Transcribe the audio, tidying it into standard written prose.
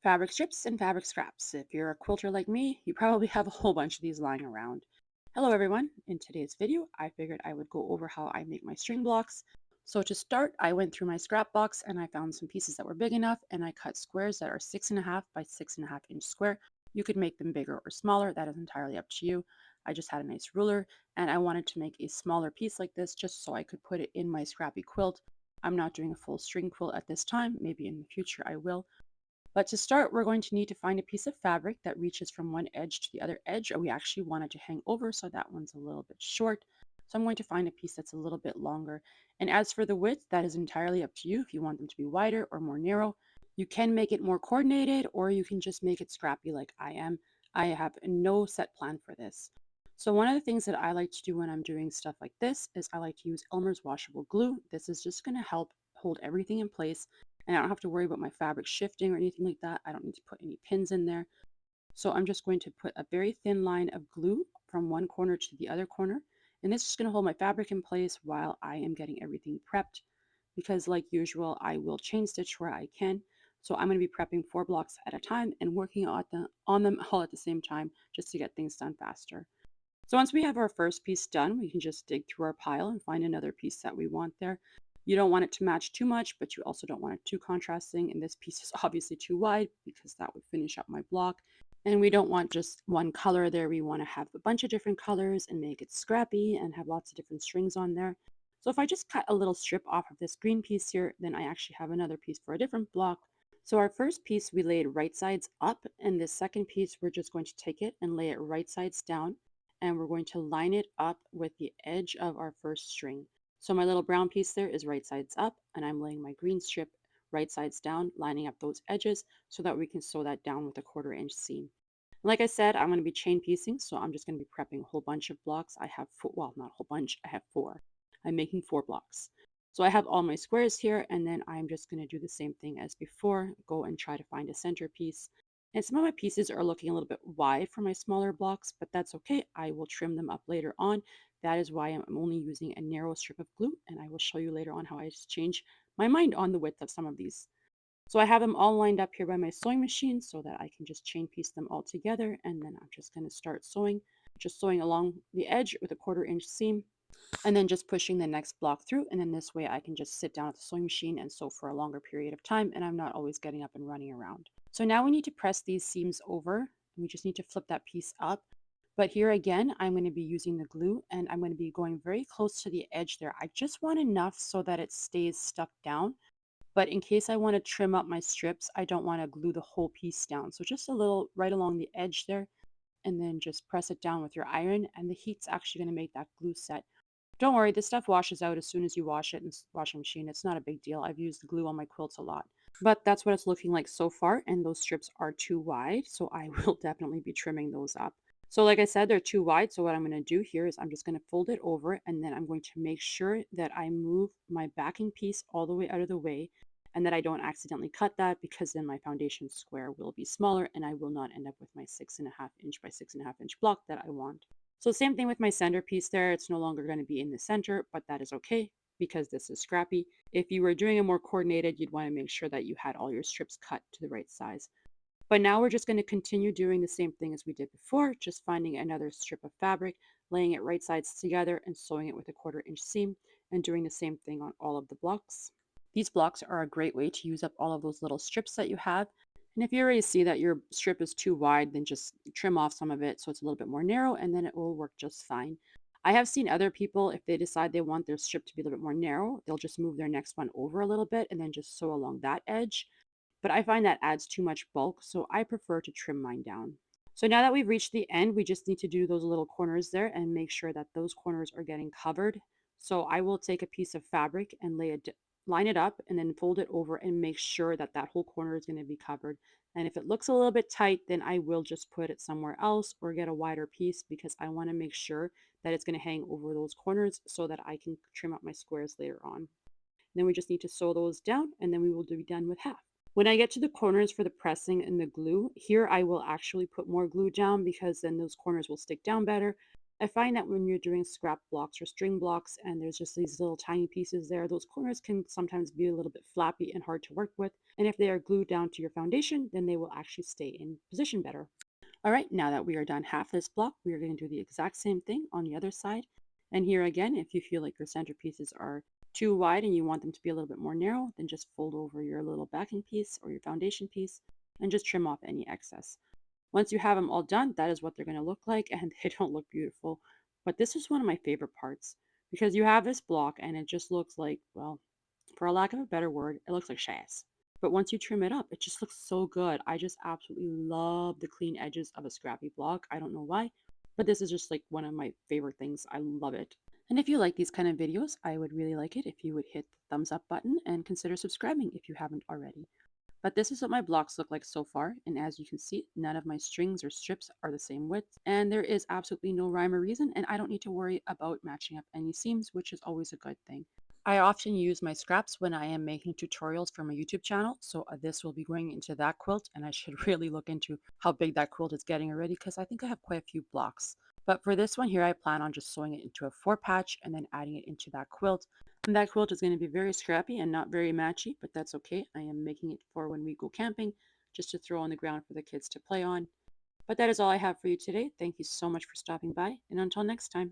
Fabric strips and fabric scraps. If you're a quilter like me, you probably have a whole bunch of these lying around. Hello everyone. In today's video, I figured I would go over how I make my string blocks. So to start, I went through my scrap box and I found some pieces that were big enough and I cut squares that are 6.5 by 6.5 inch square. You could make them bigger or smaller. That is entirely up to you. I just had a nice ruler and I wanted to make a smaller piece like this just so I could put it in my scrappy quilt. I'm not doing a full string quilt at this time. Maybe in the future I will. But to start, we're going to need to find a piece of fabric that reaches from one edge to the other edge. We actually want it to hang over, so that one's a little bit short. So I'm going to find a piece that's a little bit longer. And as for the width, that is entirely up to you if you want them to be wider or more narrow. You can make it more coordinated, or you can just make it scrappy like I am. I have no set plan for this. So one of the things that I like to do when I'm doing stuff like this is I like to use Elmer's washable glue. This is just going to help hold everything in place and I don't have to worry about my fabric shifting or anything like that. I don't need to put any pins in there. So I'm just going to put a very thin line of glue from one corner to the other corner. And this is going to hold my fabric in place while I am getting everything prepped. Because like usual, I will chain stitch where I can. So I'm going to be prepping 4 blocks at a time and working on them all at the same time just to get things done faster. So once we have our first piece done, we can just dig through our pile and find another piece that we want there. You don't want it to match too much, but you also don't want it too contrasting. And this piece is obviously too wide because that would finish up my block. And we don't want just one color there. We want to have a bunch of different colors and make it scrappy and have lots of different strings on there. So if I just cut a little strip off of this green piece here, then I actually have another piece for a different block. So our first piece we laid right sides up, and this second piece we're just going to take it and lay it right sides down and we're going to line it up with the edge of our first string. So my little brown piece there is right sides up and I'm laying my green strip right sides down, lining up those edges so that we can sew that down with a 1/4 inch seam. Like I said, I'm going to be chain piecing, so I'm just going to be prepping a whole bunch of blocks. I have four, well, not a whole bunch, I have 4. I'm making 4 blocks. So I have all my squares here, and then I'm just going to do the same thing as before, go and try to find a center piece. And some of my pieces are looking a little bit wide for my smaller blocks, but that's okay. I will trim them up later on. That is why I'm only using a narrow strip of glue, and I will show you later on how I just change my mind on the width of some of these. So I have them all lined up here by my sewing machine so that I can just chain piece them all together, and then I'm just going to start sewing, just sewing along the edge with a 1/4 inch seam and then just pushing the next block through. And then this way I can just sit down at the sewing machine and sew for a longer period of time. And I'm not always getting up and running around. So now we need to press these seams over. We just need to flip that piece up. But here again, I'm going to be using the glue and I'm going to be going very close to the edge there. I just want enough so that it stays stuck down. But in case I want to trim up my strips, I don't want to glue the whole piece down. So just a little right along the edge there and then just press it down with your iron and the heat's actually going to make that glue set. Don't worry, this stuff washes out as soon as you wash it in the washing machine. It's not a big deal. I've used glue on my quilts a lot. But that's what it's looking like so far, and those strips are too wide, so I will definitely be trimming those up. So like I said, they're too wide, so what I'm going to do here is I'm just going to fold it over, and then I'm going to make sure that I move my backing piece all the way out of the way, and that I don't accidentally cut that, because then my foundation square will be smaller, and I will not end up with my 6.5 inch by 6.5 inch block that I want. So same thing with my centerpiece there. It's no longer going to be in the center, but that is okay because this is scrappy. If you were doing a more coordinated, you'd want to make sure that you had all your strips cut to the right size. But now we're just going to continue doing the same thing as we did before, just finding another strip of fabric, laying it right sides together and sewing it with a 1/4 inch seam and doing the same thing on all of the blocks. These blocks are a great way to use up all of those little strips that you have. And if you already see that your strip is too wide, then just trim off some of it so it's a little bit more narrow and then it will work just fine. I have seen other people, if they decide they want their strip to be a little bit more narrow, they'll just move their next one over a little bit and then just sew along that edge. But I find that adds too much bulk, so I prefer to trim mine down. So now that we've reached the end, we just need to do those little corners there and make sure that those corners are getting covered. So I will take a piece of fabric and line it up and then fold it over and make sure that that whole corner is going to be covered. And if it looks a little bit tight, then I will just put it somewhere else or get a wider piece because I want to make sure that it's going to hang over those corners so that I can trim up my squares later on. Then we just need to sew those down and then we will be done with half. When I get to the corners for the pressing and the glue, here I will actually put more glue down because then those corners will stick down better. I find that when you're doing scrap blocks or string blocks and there's just these little tiny pieces there, those corners can sometimes be a little bit flappy and hard to work with. And if they are glued down to your foundation, then they will actually stay in position better. All right, now that we are done half this block, we are going to do the exact same thing on the other side. And here again, if you feel like your center pieces are too wide and you want them to be a little bit more narrow, then just fold over your little backing piece or your foundation piece and just trim off any excess. Once you have them all done, that is what they're going to look like, and they don't look beautiful. But this is one of my favorite parts because you have this block and it just looks like, well, for a lack of a better word, it looks like shaz. But once you trim it up, it just looks so good. I just absolutely love the clean edges of a scrappy block. I don't know why, but this is just like one of my favorite things. I love it. And if you like these kind of videos, I would really like it if you would hit the thumbs up button and consider subscribing if you haven't already. But this is what my blocks look like so far, and as you can see, none of my strings or strips are the same width, and there is absolutely no rhyme or reason, and I don't need to worry about matching up any seams, which is always a good thing. I often use my scraps when I am making tutorials for my YouTube channel, so this will be going into that quilt, and I should really look into how big that quilt is getting already because I think I have quite a few blocks. But for this one here, I plan on just sewing it into a 4 patch and then adding it into that quilt. And that quilt is going to be very scrappy and not very matchy, but that's okay. I am making it for when we go camping, just to throw on the ground for the kids to play on. But that is all I have for you today. Thank you so much for stopping by, and until next time.